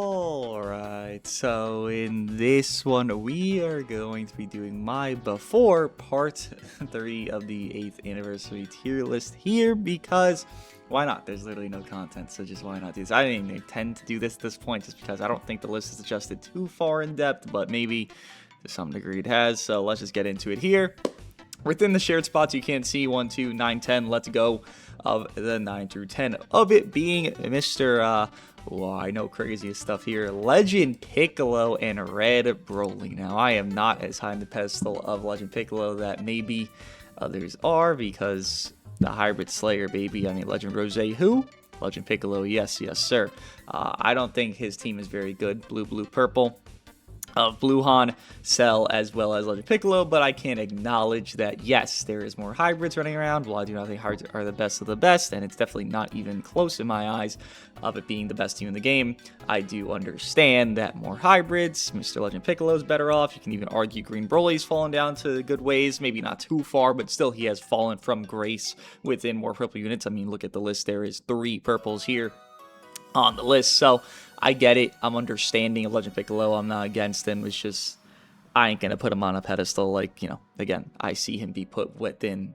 Alright, so in this one we are going to be doing my before part 3 of the 8th anniversary tier list here because why not? There's literally no content, so just why not do this? I didn't even intend to do this at this point just because I don't think the list is adjusted too far in depth, but maybe to some degree it has, so let's just get into it here. Within the shared spots, you can see 1, 2, 9, 10. Let's go of the 9 through 10 of it being Mr. I know craziest stuff here. Legend Piccolo and Red Broly. Now, I am not as high in the pedestal of Legend Piccolo that maybe others are because the Hybrid Slayer, baby. I mean, Legend Rose, who? Legend Piccolo, yes, sir. I don't think his team is very good. Blue, purple. Of Gohan, Cell, as well as Legend Piccolo, but I can acknowledge that yes, there is more hybrids running around. Well, I do not think hybrids are the best of the best, and it's definitely not even close in my eyes of it being the best team in the game. I do understand that more hybrids, Mr. Legend Piccolo is better off. You can even argue Green Broly's fallen down to good ways, maybe not too far, but still he has fallen from grace within more purple units. I mean, look at the list. There is 3 purples here on the list, so I get it. I'm understanding of Legend Piccolo. I'm not against him. It's just I ain't gonna put him on a pedestal. Like, you know, again, I see him be put within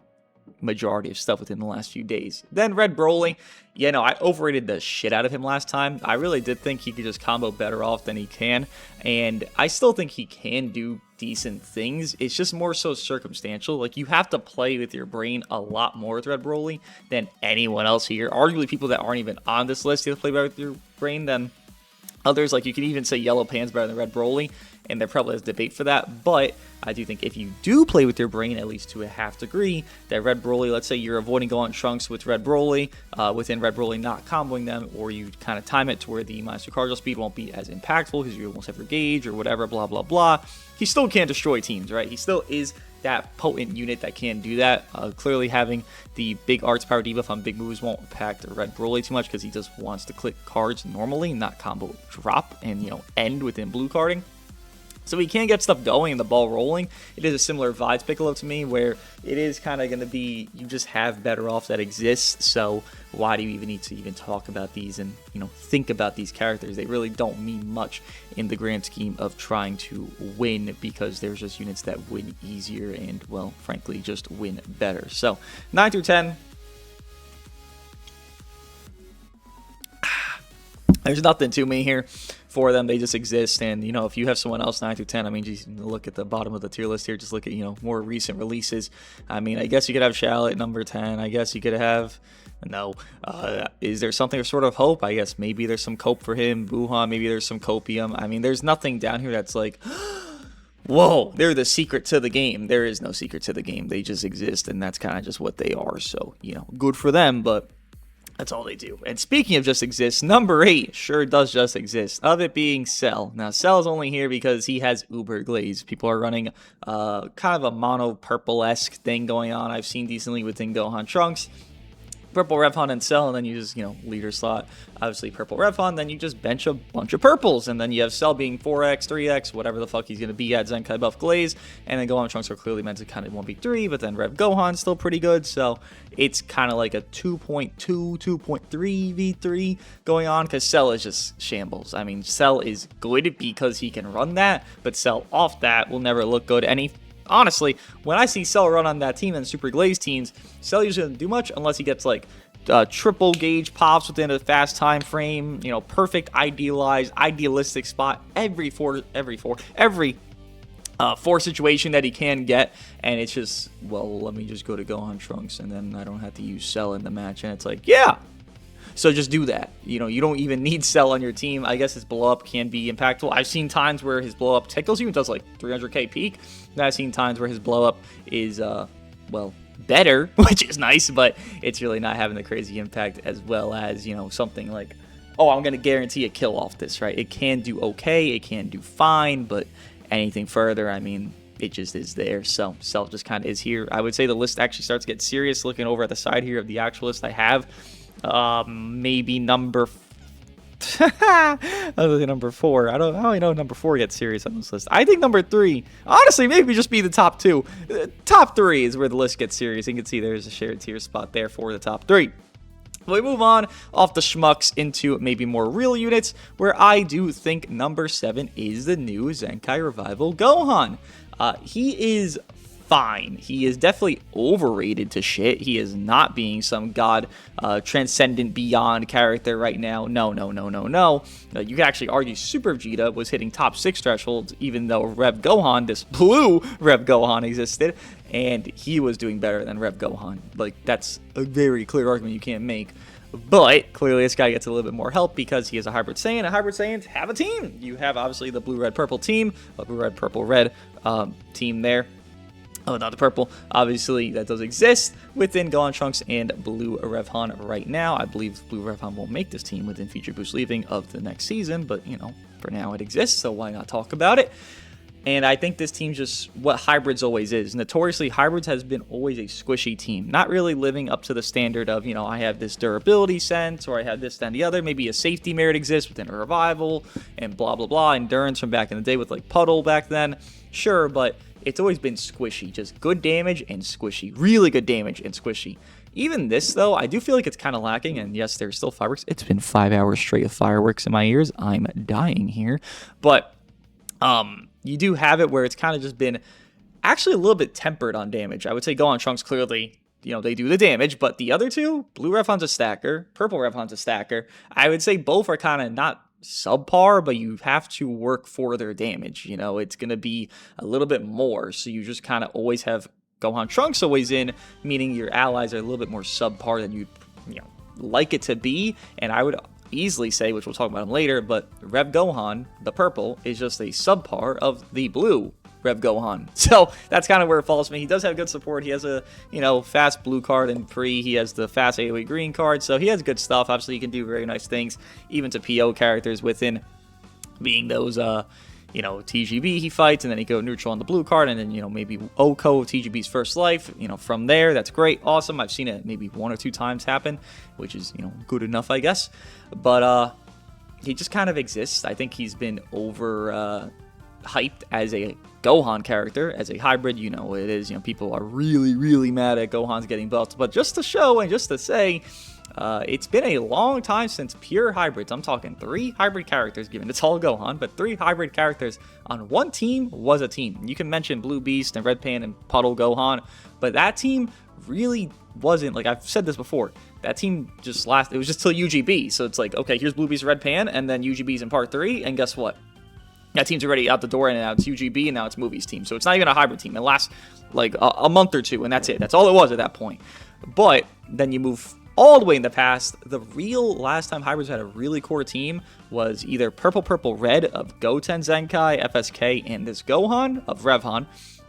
majority of stuff within the last few days. Then Red Broly, I overrated the shit out of him last time. I really did think he could just combo better off than he can, and I still think he can do decent things. It's just more so circumstantial. Like, you have to play with your brain a lot more with Red Broly than anyone else here. Arguably, people that aren't even on this list, you have to play better with your brain than others. Like, you can even say Yellow Pan's better than Red Broly, and there probably is debate for that, but I do think if you do play with your brain, at least to a half degree, that Red Broly, let's say you're avoiding Gohan Trunks with Red Broly, within Red Broly not comboing them, or you kind of time it to where the minus 2 cardinal speed won't be as impactful because you almost have your gauge or whatever, blah, blah, blah. He still can't destroy teams, right? He still is that potent unit that can do that. Clearly having the big arts power debuff on big moves won't impact Red Broly too much because he just wants to click cards normally, not combo drop and, end within blue carding. So he can get stuff going and the ball rolling. It is a similar vibe to Piccolo to me, where it is kind of going to be, you just have better off that exists. So why do you even need to even talk about these and, think about these characters? They really don't mean much in the grand scheme of trying to win, because there's just units that win easier and, well, frankly, just win better. So 9 through 10. There's nothing to me here for them. They just exist, and if you have someone else 9 through 10, I mean, just look at the bottom of the tier list here. Just look at more recent releases. I mean, I guess you could have Shallot number 10. I guess you could have is there something of sort of hope? I guess maybe there's some cope for him. Gohan, maybe there's some copium. I mean, there's nothing down here that's like, whoa, they're the secret to the game. There is no secret to the game. They just exist, and that's kind of just what they are. So good for them, but that's all they do. And speaking of just exists, number 8 sure does just exist, of it being Cell. Now, Cell is only here because he has Uber Glaze. People are running kind of a mono purple-esque thing going on. I've seen decently within Gohan Trunks. Purple Revhon and Cell, and then you just, leader slot, obviously purple Revhon, then you just bench a bunch of purples, and then you have Cell being 4x, 3x, whatever the fuck he's going to be at Zenkai Buff Glaze, and then Gohan Trunks are clearly meant to kind of 1v3, but then Rev Gohan's still pretty good, so it's kind of like a 2.2, 2.3 v3 going on, because Cell is just shambles. I mean, Cell is good because he can run that, but Cell off that will never look good. Honestly, when I see Cell run on that team and Super Glaze teams, Cell usually doesn't do much unless he gets like triple gauge pops within a fast time frame, perfect idealistic spot every four situation that he can get, and it's just, well, let me just go to Gohan Trunks and then I don't have to use Cell in the match, and it's like, yeah. So just do that. You don't even need Cell on your team. I guess his blow up can be impactful. I've seen times where his blow up tickles you and does like 300k peak. And I've seen times where his blow up is, better, which is nice, but it's really not having the crazy impact as well as, something like, oh, I'm going to guarantee a kill off this, right? It can do okay, it can do fine, but anything further, I mean, it just is there. So Cell just kind of is here. I would say the list actually starts to get serious looking over at the side here of the actual list I have. Maybe number number 4. I don't know number 4 gets serious on this list. I think number 3, honestly, maybe just be the top 2. Top 3 is where the list gets serious. You can see there's a shared tier spot there for the top 3. We move on off the schmucks into maybe more real units, where I do think number 7 is the new Zenkai Revival Gohan. He is fine. He is definitely overrated to shit. He is not being some god transcendent beyond character right now. No. You could actually argue Super Vegeta was hitting top 6 thresholds, even though Rev Gohan, this blue Rev Gohan, existed, and he was doing better than Rev Gohan. Like, that's a very clear argument you can't make. But clearly this guy gets a little bit more help because he is a Hybrid Saiyan, and Hybrid Saiyans have a team. You have obviously the blue, red, purple team, a blue, red, purple, red team there. Oh, not the purple. Obviously, that does exist within Gohan Trunks and Blue Revhan right now. I believe Blue Revhan will make this team within Future Boost Leaving of the next season, but, you know, for now it exists, so why not talk about it? And I think this team's just what Hybrids always is. Notoriously, Hybrids has been always a squishy team, not really living up to the standard of, you know, I have this durability sense, or I have this, that, and the other. Maybe a safety merit exists within a Revival, and blah, blah, blah. Endurance from back in the day with, like, Puddle back then. Sure, but it's always been squishy. Just good damage and squishy. Really good damage and squishy. Even this, though, I do feel like it's kind of lacking. And yes, there's still fireworks. It's been 5 hours straight of fireworks in my ears. I'm dying here. But you do have it where it's kind of just been actually a little bit tempered on damage. I would say Gohan Trunks clearly, you know, they do the damage. But the other two, Blue Revhan's a stacker. Purple Revhan's a stacker. I would say both are kind of not subpar, but you have to work for their damage. You know, it's going to be a little bit more, so you just kind of always have Gohan Trunks always in, meaning your allies are a little bit more subpar than you know, like it to be. And I would easily say, which we'll talk about him later, but Rev Gohan, the purple, is just a subpar of the blue Rev Gohan. So that's kind of where it falls for me. He does have good support. He has a, you know, fast blue card and pre. He has the fast AoE green card, so he has good stuff. Obviously, he can do very nice things, even to PO characters within being those, you know, TGB he fights, and then he go neutral on the blue card, and then, you know, maybe Oko, TGB's first life, you know, from there. That's great. Awesome. I've seen it maybe 1 or 2 times happen, which is, you know, good enough, I guess. But he just kind of exists. I think he's been over hyped as a Gohan character, as a hybrid. You know it is, you know, people are really mad at Gohan's getting buffed, but just to show and just to say, it's been a long time since pure hybrids, I'm talking 3 hybrid characters, given it's all Gohan, but 3 hybrid characters on one team was a team. You can mention Blue Beast and Red Pan and Puddle Gohan, but that team really wasn't, like I've said this before, that team just it was just till UGB, so it's like, okay, here's Blue Beast, Red Pan, and then UGB's in part 3, and guess what? That team's already out the door, and now it's UGB, and now it's Movies team. So it's not even a hybrid team. It lasts like a month or 2, and that's it. That's all it was at that point. But then you move all the way in the past. The real last time hybrids had a really core team was either Purple Red of Goten Zenkai, FSK, and this Gohan of Revhan,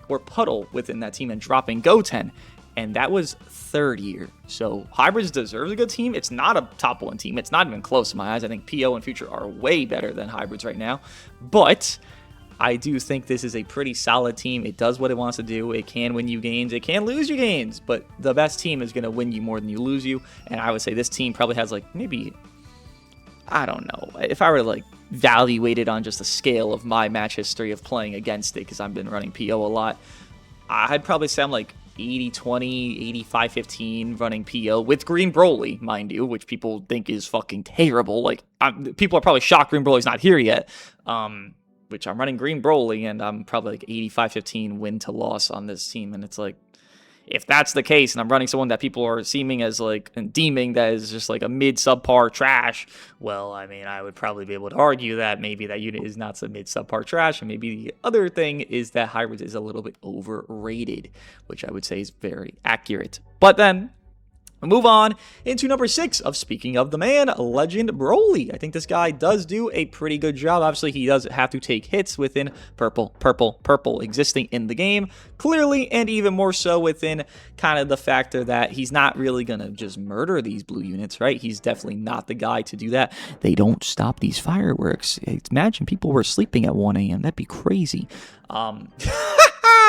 or Puddle within that team and dropping Goten. And that was 3rd year. So Hybrids deserves a good team. It's not a top 1 team. It's not even close in my eyes. I think PO and Future are way better than Hybrids right now. But I do think this is a pretty solid team. It does what it wants to do. It can win you games. It can lose you games. But the best team is going to win you more than you lose you. And I would say this team probably has like maybe, I don't know, if I were to like evaluate it on just a scale of my match history of playing against it, because I've been running PO a lot, I'd probably say I'm like 80-20, 85-15 running PO with Green Broly, mind you, which people think is fucking terrible. Like, people are probably shocked Green Broly's not here yet, which I'm running Green Broly, and I'm probably like 85-15 win to loss on this team, and it's like, if that's the case, and I'm running someone that people are seeming as like, and deeming that is just like a mid-subpar trash, well, I mean, I would probably be able to argue that maybe that unit is not some mid-subpar trash, and maybe the other thing is that Hybrids is a little bit overrated, which I would say is very accurate. But then, move on into number 6 of Speaking of the Man, Legend Broly. I think this guy does do a pretty good job. Obviously, he does have to take hits within purple existing in the game, clearly, and even more so within kind of the factor that he's not really going to just murder these blue units, right? He's definitely not the guy to do that. They don't stop these fireworks. Imagine people were sleeping at 1 a.m. That'd be crazy.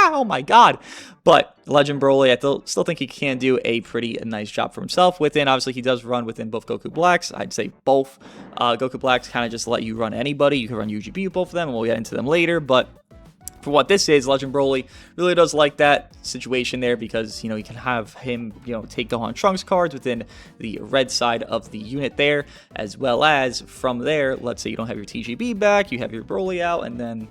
Oh my god. But Legend Broly, I still think he can do a pretty nice job for himself within. Obviously, he does run within both Goku Blacks. I'd say both. Goku Blacks kind of just let you run anybody. You can run UGB with both of them, and we'll get into them later. But for what this is, Legend Broly really does like that situation there because, you know, you can have him, you know, take Gohan Trunks cards within the red side of the unit there, as well as from there, let's say you don't have your TGB back, you have your Broly out, and then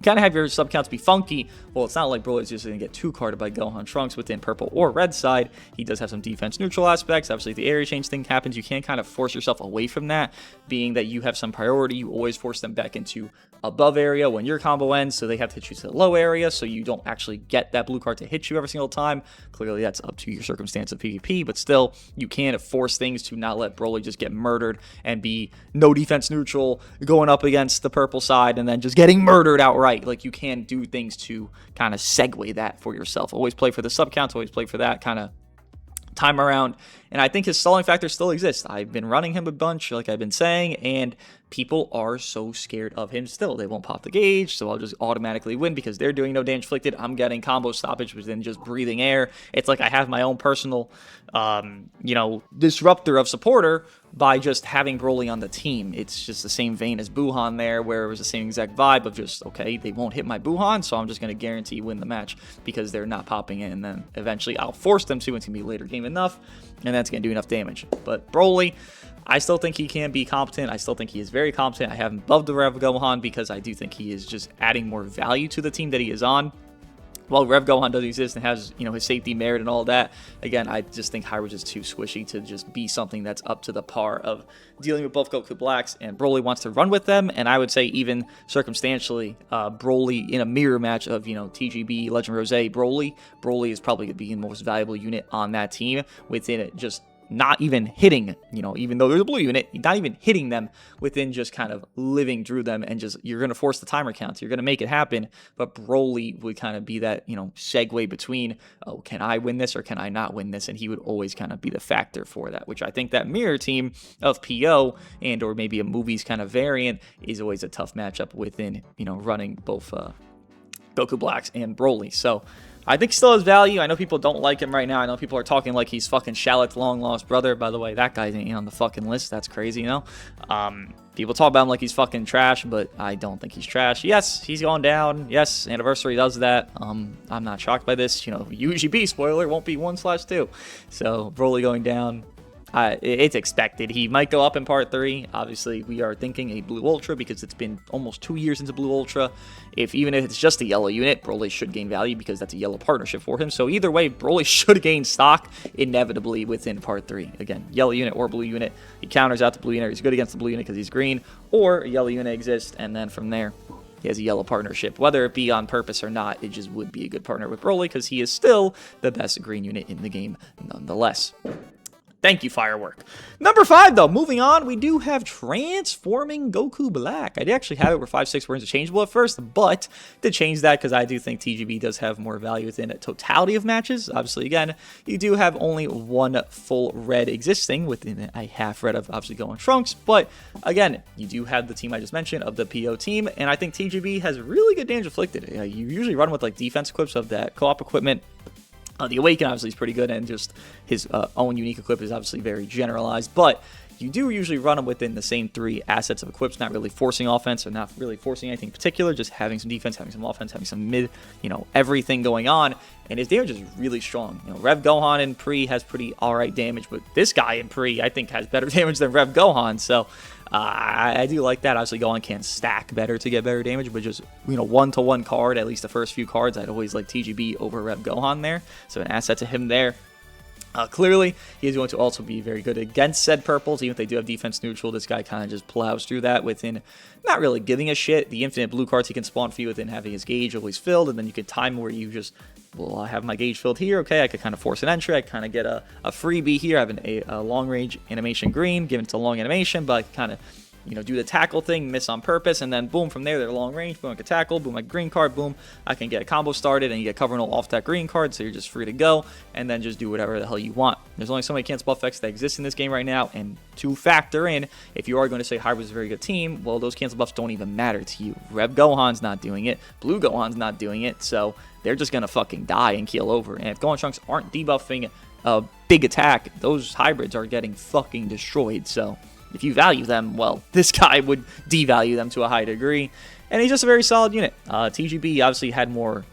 kind of have your sub counts be funky. Well, it's not like Broly's just going to get 2-carded by Gohan Trunks within purple or red side. He does have some defense neutral aspects. Obviously, if the area change thing happens, you can't kind of force yourself away from that, being that you have some priority. You always force them back into above area when your combo ends, so they have to hit you to the low area, so you don't actually get that blue card to hit you every single time. Clearly, that's up to your circumstance of PvP, but still, you can't force things to not let Broly just get murdered and be no defense neutral, going up against the purple side, and then just getting murdered outright. Like, you can do things to kind of segue that for yourself. Always play for the sub counts, always play for that kind of time around, and I think his stalling factor still exists. I've been running him a bunch, like I've been saying, and people are so scared of him still. They won't pop the gauge, so I'll just automatically win because they're doing no damage inflicted. I'm getting combo stoppage within just breathing air. It's like I have my own personal, you know, disruptor of supporter by just having Broly on the team. It's just the same vein as Buhan there, where it was the same exact vibe of just, okay, they won't hit my Buhan, so I'm just going to guarantee win the match because they're not popping it, and then eventually I'll force them to. It's going to be later game enough, and that's going to do enough damage. But Broly, I still think he can be competent. I still think he is very competent. I have him above the Rev Gohan because I do think he is just adding more value to the team that he is on. While Rev Gohan does exist and has, you know, his safety merit and all that, again, I just think Hyrule is too squishy to just be something that's up to the par of dealing with both Goku Blacks, and Broly wants to run with them, and I would say even circumstantially, Broly in a mirror match of, you know, TGB, Legend Rose, Broly is probably going to be the most valuable unit on that team within it, just not even hitting, you know, even though there's a blue unit, not even hitting them within just kind of living through them, and just, you're going to force the timer counts, you're going to make it happen, but Broly would kind of be that, you know, segue between, oh, can I win this or can I not win this, and he would always kind of be the factor for that, which I think that mirror team of PO and or maybe a movies kind of variant is always a tough matchup within, you know, running both Goku Blacks and Broly. So I think he still has value. I know people don't like him right now. I know people are talking like he's fucking Shallot's long-lost brother. By the way, that guy ain't on the fucking list. That's crazy, you know? People talk about him like he's fucking trash, but I don't think he's trash. Yes, he's gone down. Yes, Anniversary does that. I'm not shocked by this. You know, UGB, spoiler, won't be 1/2. So, Broly going down, it's expected. He might go up in part 3. Obviously, we are thinking a Blue Ultra because it's been almost 2 years into Blue Ultra. Even if it's just a yellow unit, Broly should gain value because that's a yellow partnership for him. So either way, Broly should gain stock inevitably within part 3. Again, yellow unit or blue unit. He counters out the blue unit. He's good against the blue unit because he's green. Or a yellow unit exists, and then from there, he has a yellow partnership. Whether it be on purpose or not, it just would be a good partner with Broly because he is still the best green unit in the game nonetheless. Thank you, Firework. Number 5, though, moving on, we do have Transforming Goku Black. I did actually have it where 5/6 were interchangeable at first, but to change that because I do think TGB does have more value within a totality of matches. Obviously, again, you do have only one full red existing within a half red of obviously Gohan Trunks, but again, you do have the team I just mentioned of the PO team, and I think TGB has really good damage inflicted. You usually run with like defense equips of that co-op equipment. The Awaken obviously is pretty good, and just his own unique equip is obviously very generalized, but you do usually run them within the same 3 assets of equips, not really forcing offense or not really forcing anything particular, just having some defense, having some offense, having some mid, you know, everything going on, and his damage is really strong. You know, Rev Gohan in Pre has pretty alright damage, but this guy in Pre, I think, has better damage than Rev Gohan, so I do like that. Obviously, Gohan can stack better to get better damage, but just, you know, 1-to-1 card, at least the first few cards, I'd always like TGB over Rev Gohan there, so an asset to him there. Clearly, he is going to also be very good against said purples, even if they do have defense neutral. This guy kind of just plows through that within not really giving a shit. The infinite blue cards he can spawn for you within having his gauge always filled, and then you can time where you just, well, I have my gauge filled here. Okay, I could kind of force an entry. I kind of get a freebie here. I have a long range animation green, given to long animation, but I kind of, you know, do the tackle thing, miss on purpose, and then boom, from there, they're long range, boom, I can tackle, boom, my green card, boom, I can get a combo started, and you get cover and all off that green card, so you're just free to go, and then just do whatever the hell you want. There's only so many cancel buff effects that exist in this game right now, and to factor in, if you are going to say Hyrule is a very good team, well, those cancel buffs don't even matter to you. Rev Gohan's not doing it, Blue Gohan's not doing it, so they're just gonna fucking die and keel over, and if Gohan Trunks aren't debuffing a big attack, those hybrids are getting fucking destroyed, so if you value them, well, this guy would devalue them to a high degree. And he's just a very solid unit. TGB obviously had more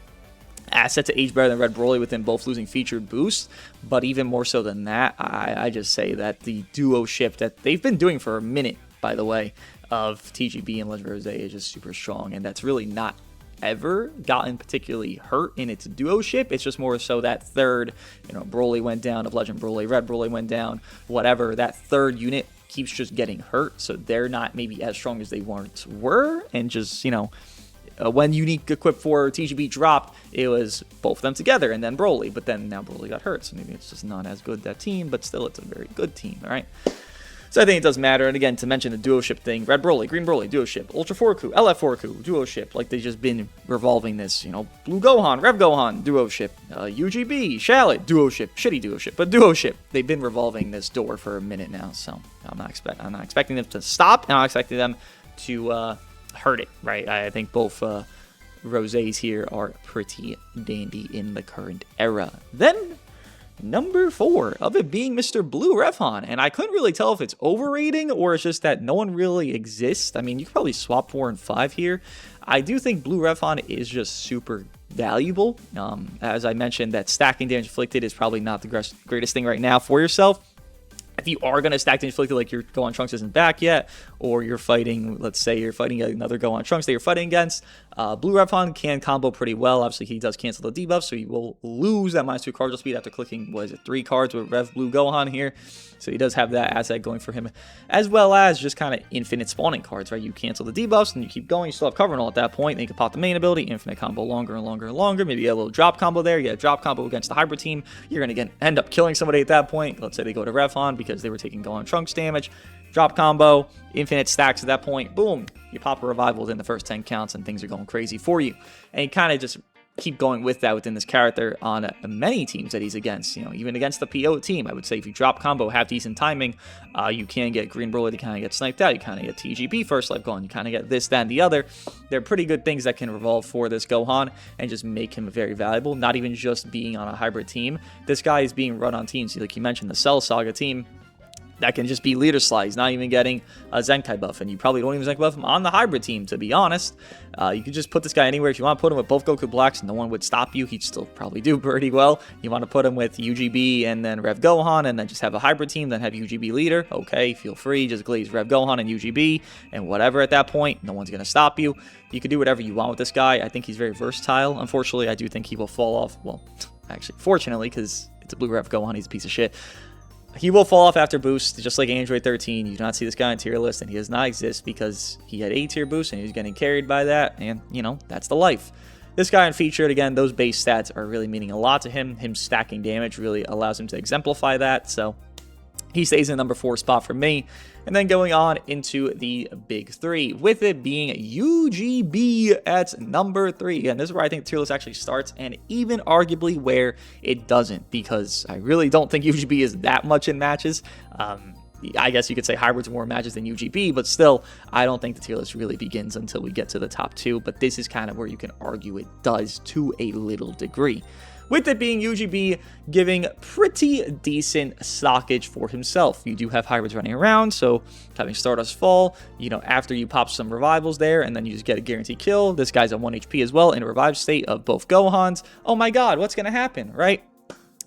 asset to age better than Red Broly with them both losing featured boosts, but even more so than that, I just say that the duo ship that they've been doing for a minute, by the way, of TGB and Legend Rose is just super strong, and that's really not ever gotten particularly hurt in its duo ship. It's just more so that third, Broly went down, of Legend Broly, Red Broly went down, whatever, that third unit keeps just getting hurt, so they're not maybe as strong as they once were, and just, when Unique Equip for TGB dropped, it was both of them together and then Broly, but then now Broly got hurt, so maybe it's just not as good, that team, but still it's a very good team, all right? So I think it does matter, and again, to mention the duo ship thing, Red Broly, Green Broly, duo ship, Ultra Forku, LF Forku, duo ship, like they've just been revolving this, Blue Gohan, Rev Gohan, duo ship, UGB, Shallot, duo ship, shitty duo ship, but duo ship. They've been revolving this door for a minute now, so I'm not expecting them to stop, and I'm not expecting them to hurt it, right? I think both Rosés here are pretty dandy in the current era. Then, number 4 of it being Mr. Blue Revhan, and I couldn't really tell if it's overrating or it's just that no one really exists. I mean, you could probably swap 4 and 5 here. I do think Blue Revhan is just super valuable. As I mentioned, that stacking damage inflicted is probably not the greatest thing right now for yourself. If you are going to stack damage inflicted, like your Gohan Trunks isn't back yet, or you're fighting, let's say you're fighting another Gohan Trunks that you're fighting against, Blue Revhan can combo pretty well. Obviously, he does cancel the debuff, so he will lose that -2 cardinal speed after clicking, 3 cards with Rev Blue Gohan here. So he does have that asset going for him, as well as just kind of infinite spawning cards, right? You cancel the debuffs, and you keep going, you still have cover and all at that point, then you can pop the main ability, infinite combo longer and longer and longer. Maybe you get a little drop combo there, you get a drop combo against the hybrid team, you're going to end up killing somebody at that point. Let's say they go to Revhan because they were taking Gohan Trunks damage, drop combo, infinite stacks at that point, boom, you pop a revival within the first 10 counts and things are going crazy for you. And you kind of just keep going with that within this character on many teams that he's against. Even against the PO team, I would say if you drop combo, have decent timing, you can get Green Broly to kind of get sniped out, you kind of get TGB first life going, you kind of get this, that, and the other. They're pretty good things that can revolve for this Gohan and just make him very valuable, not even just being on a hybrid team. This guy is being run on teams, like you mentioned, the Cell Saga team, that can just be leader slide. He's not even getting a Zenkai buff, and you probably don't even Zenkai buff him on the hybrid team, to be honest. You could just put this guy anywhere. If you want to put him with both Goku Blacks, no one would stop you. He'd still probably do pretty well. You want to put him with UGB and then Rev Gohan, and then just have a hybrid team, then have UGB leader. Okay, feel free. Just glaze Rev Gohan and UGB and whatever at that point. No one's going to stop you. You can do whatever you want with this guy. I think he's very versatile. Unfortunately, I do think he will fall off. Well, actually, fortunately, because it's a blue Rev Gohan, he's a piece of shit. He will fall off after boost, just like Android 13. You do not see this guy on tier list, and he does not exist because he had a tier boost, and he was getting carried by that, and, that's the life. This guy unfeatured, again, those base stats are really meaning a lot to him. Him stacking damage really allows him to exemplify that, so he stays in number 4 spot for me. And then going on into the big 3, with it being UGB at number 3. And this is where I think the tier list actually starts, and even arguably where it doesn't, because I really don't think UGB is that much in matches. I guess you could say hybrids more matches than UGB, but still, I don't think the tier list really begins until we get to the top 2. But this is kind of where you can argue it does to a little degree. With it being UGB giving pretty decent stockage for himself. You do have hybrids running around, so having Stardust fall, after you pop some revivals there, and then you just get a guaranteed kill. This guy's at 1 HP as well in a revived state of both Gohans. Oh my god, what's going to happen, right?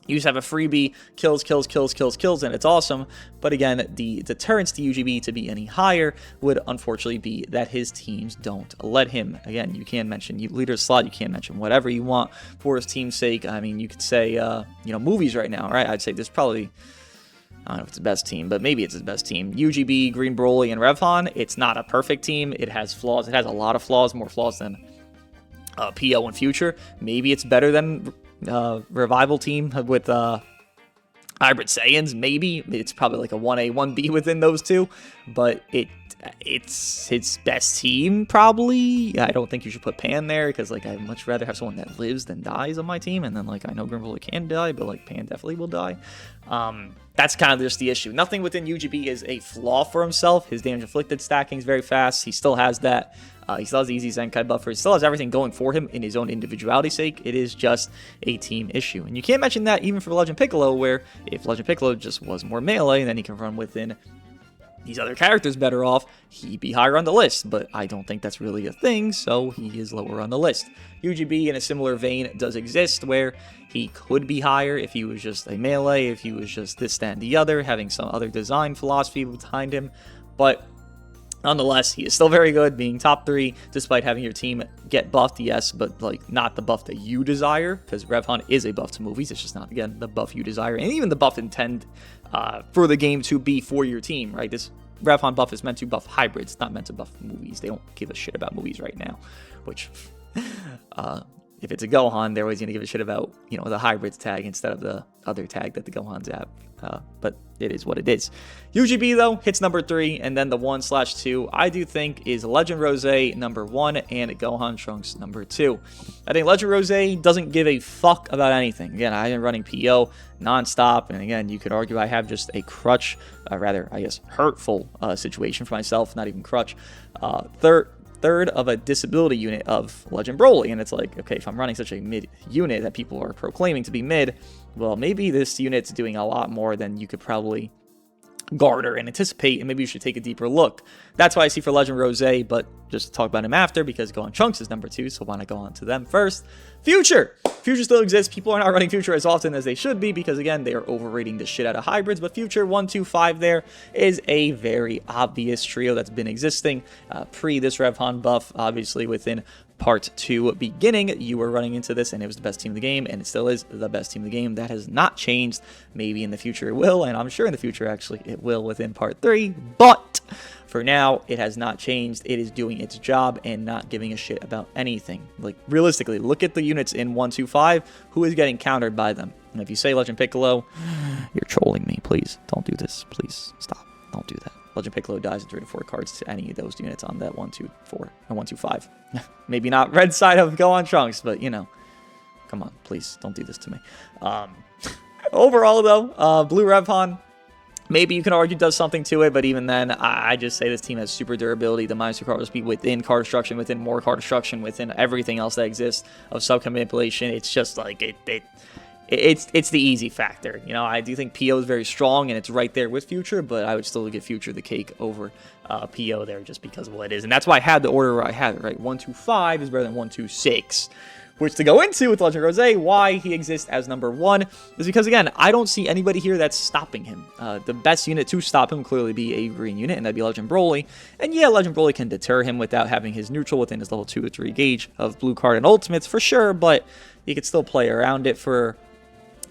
You just have a freebie, kills, and it's awesome. But again, the deterrence to UGB to be any higher would unfortunately be that his teams don't let him. Again, you can mention leader slot, you can mention whatever you want for his team's sake. I mean, you could say, movies right now, right? I'd say there's probably, I don't know if it's the best team, but maybe it's his best team. UGB, Green Broly, and Revhan. It's not a perfect team. It has flaws. It has a lot of flaws, more flaws than PO in future. Maybe it's better than Revival team with Hybrid Saiyans. Maybe it's probably like a 1A 1B within those two, but it's his best team probably. I don't think you should put Pan there, because I'd much rather have someone that lives than dies on my team, and then I know Grimble can die, but Pan definitely will die. That's kind of just the issue. Nothing within UGB is a flaw for himself. His damage inflicted stacking is very fast. He still has that. He still has easy Zenkai buffer. He still has everything going for him in his own individuality sake. It is just a team issue. And you can't mention that even for Legend Piccolo, where if Legend Piccolo just was more melee, then he can run within these other characters better off, he'd be higher on the list, but I don't think that's really a thing, so he is lower on the list. UGB, in a similar vein, does exist, where he could be higher if he was just a melee, if he was just this, that, and the other, having some other design philosophy behind him, but nonetheless, he is still very good, being top 3, despite having your team get buffed, yes, but like not the buff that you desire, because Revhan is a buff to movies, it's just not, again, the buff you desire, and even the buff intended for the game to be for your team, right? This Revhan buff is meant to buff hybrids, not meant to buff movies. They don't give a shit about movies right now, which, if it's a Gohan, they're always going to give a shit about, you know, the hybrids tag instead of the other tag that the Gohans have. But it is what it is. UGB, though, hits number 3, and then the 1/2, I do think, is Legend Rose number 1 and Gohan Trunks number 2. I think Legend Rose doesn't give a fuck about anything. Again, I am running PO nonstop, and again, you could argue I have just a crutch, rather, I guess, hurtful situation for myself, not even crutch. Third of a disability unit of Legend Broly, and it's like, okay, if I'm running such a mid unit that people are proclaiming to be mid, well, maybe this unit's doing a lot more than you could probably garner and anticipate, and maybe you should take a deeper look. That's why I see for Legend Rose, but just talk about him after, because Gohan Trunks is number 2, so why not go on to them first? Future still exists. People are not running Future as often as they should be, because again, they are overrating the shit out of hybrids, but Future 1, 2, 5 there is a very obvious trio that's been existing pre this Revhan buff, obviously within Part 2 beginning, you were running into this, and it was the best team of the game, and it still is the best team of the game. That has not changed. Maybe in the future it will, and I'm sure in the future, actually, it will within Part 3, but for now, it has not changed. It is doing its job and not giving a shit about anything. Like, realistically, look at the units in 1, 2, 5. Who is getting countered by them? And if you say Legend Piccolo, you're trolling me. Please, don't do this. Please, stop. Don't do that. Legend Piccolo dies in 3 to 4 cards to any of those units on that 1, 2, 4, and 1, 2, 5. Maybe not red side of Gohan Trunks, but, you know, come on, please, don't do this to me. Overall, though, Blue Revhan, maybe you can argue does something to it, but even then, I just say this team has super durability, the -2 card speed within card destruction, within more card destruction, within everything else that exists of sub manipulation. It's just like it's the easy factor. You know, I do think PO is very strong, and it's right there with Future, but I would still give Future the cake over PO there just because of what it is. And that's why I had the order where I had it, right? 1, 2, 5 is better than 1, 2, 6. Which, to go into with Legend Rose, why he exists as number 1 is because, again, I don't see anybody here that's stopping him. The best unit to stop him would clearly be a green unit, and that'd be Legend Broly. And yeah, Legend Broly can deter him without having his neutral within his level 2 or 3 gauge of blue card and ultimates for sure, but you could still play around it for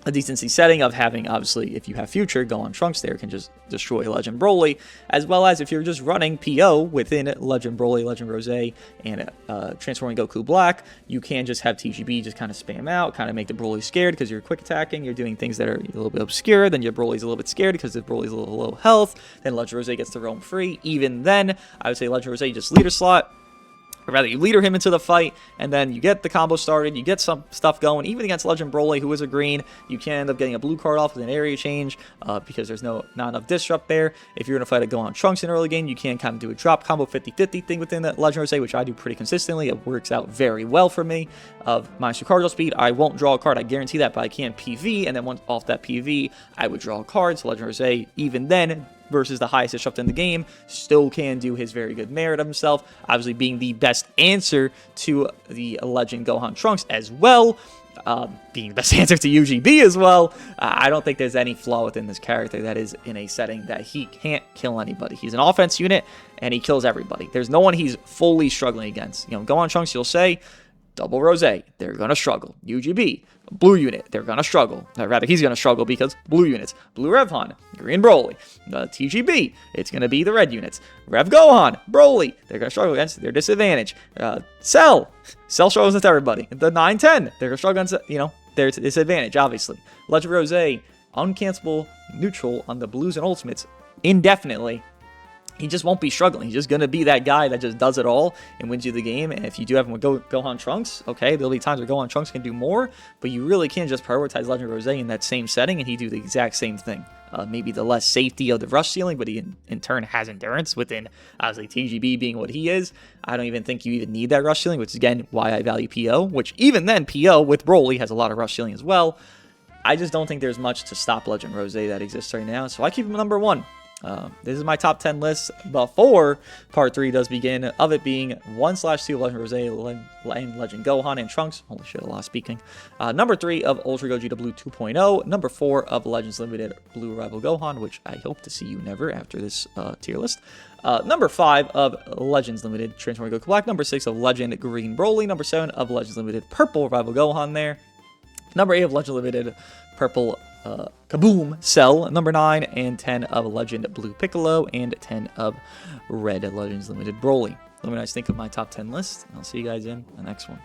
a decency setting of having, obviously, if you have Future, Gohan Trunks there can just destroy Legend Broly, as well as if you're just running PO within Legend Broly, Legend Rose, and transforming Goku Black, you can just have TGB just kind of spam out, kind of make the Broly scared because you're quick attacking, you're doing things that are a little bit obscure, then your Broly's a little bit scared because the Broly's a little low health, then Legend Rose gets to roam free. Even then, I would say Legend Rose just leader slot, or rather, you leader him into the fight, and then you get the combo started, you get some stuff going. Even against Legend Broly, who is a green, you can end up getting a blue card off with an area change because there's not enough disrupt there. If you're going to fight a Gohan Trunks in early game, you can kind of do a drop combo 50-50 thing within the Legend Rose, which I do pretty consistently. It works out very well for me. Of -2 cardinal speed, I won't draw a card, I guarantee that, but I can PV, and then once off that PV, I would draw a card. So Legend Rose, even then, versus the highest disrupt in the game, still can do his very good merit of himself, obviously being the best answer to the Legend Gohan Trunks as well, being the best answer to UGB as well. I don't think there's any flaw within this character that is in a setting that he can't kill anybody. He's an offense unit, and he kills everybody. There's no one he's fully struggling against. You know, Gohan Trunks, you'll say, Double Rose, they're going to struggle. UGB, blue unit, they're going to struggle. Or rather, he's going to struggle because blue units. Blue Revhan, green Broly. TGB, it's going to be the red units. Rev Gohan, Broly, they're going to struggle against their disadvantage. Cell struggles with everybody. The 9-10, they're going to struggle against, you know, their disadvantage, obviously. Legend Rose, uncancelable neutral on the blues and ultimates indefinitely. He just won't be struggling. He's just going to be that guy that just does it all and wins you the game. And if you do have him with Gohan Trunks, okay, there'll be times where Gohan Trunks can do more, but you really can just prioritize Legend Rose in that same setting, and he do the exact same thing. Maybe the less safety of the rush ceiling, but he in turn has endurance within, obviously, TGB being what he is. I don't even think you even need that rush ceiling, which is, again, why I value PO, which even then, PO with Broly has a lot of rush ceiling as well. I just don't think there's much to stop Legend Rose that exists right now, so I keep him number 1. This is my top 10 list before part 3 does begin, of it being 1/2 Legend Rosé and Legend Gohan and Trunks. Holy shit, a lot of speaking. Number 3 of Ultra Gogeta Blue 2.0. Number 4 of Legends Limited Blue Revival Gohan, which I hope to see you never after this tier list. Number 5 of Legends Limited Transforming Goku Black. Number 6 of Legend Green Broly. Number 7 of Legends Limited Purple Revival Gohan there. Number 8 of Legend Limited Purple Kaboom Cell. Number 9 and 10 of Legend Blue Piccolo. And 10 of Red Legends Limited Broly. Let me know what you guys think of my top 10 list. I'll see you guys in the next one.